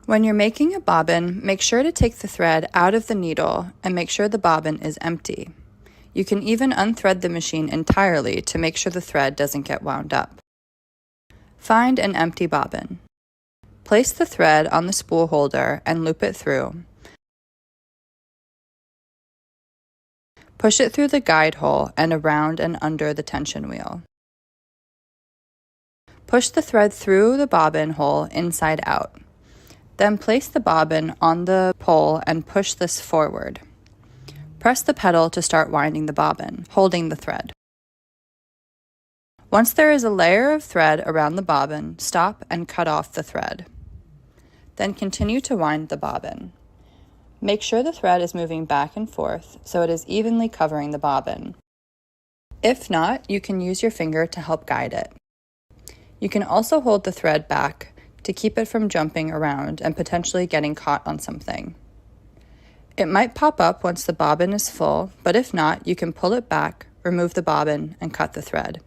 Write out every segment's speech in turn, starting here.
When you're making a bobbin, make sure to take the thread out of the needle and make sure the bobbin is empty. You can even unthread the machine entirely to make sure the thread doesn't get wound up. Find an empty bobbin. Place the thread on the spool holder and loop it through. Push it through the guide hole and around and under the tension wheel. Push the thread through the bobbin hole inside out. Then place the bobbin on the pole and push this forward. Press the pedal to start winding the bobbin, holding the thread. Once there is a layer of thread around the bobbin, stop and cut off the thread. Then continue to wind the bobbin. Make sure the thread is moving back and forth so it is evenly covering the bobbin. If not, you can use your finger to help guide it. You can also hold the thread back to keep it from jumping around and potentially getting caught on something. It might pop up once the bobbin is full, but if not, you can pull it back, remove the bobbin, and cut the thread.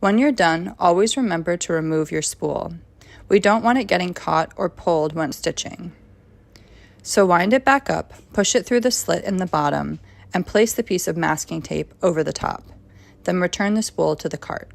When you're done, always remember to remove your spool. We don't want it getting caught or pulled when stitching. So wind it back up, push it through the slit in the bottom, and place the piece of masking tape over the top. Then return the spool to the cart.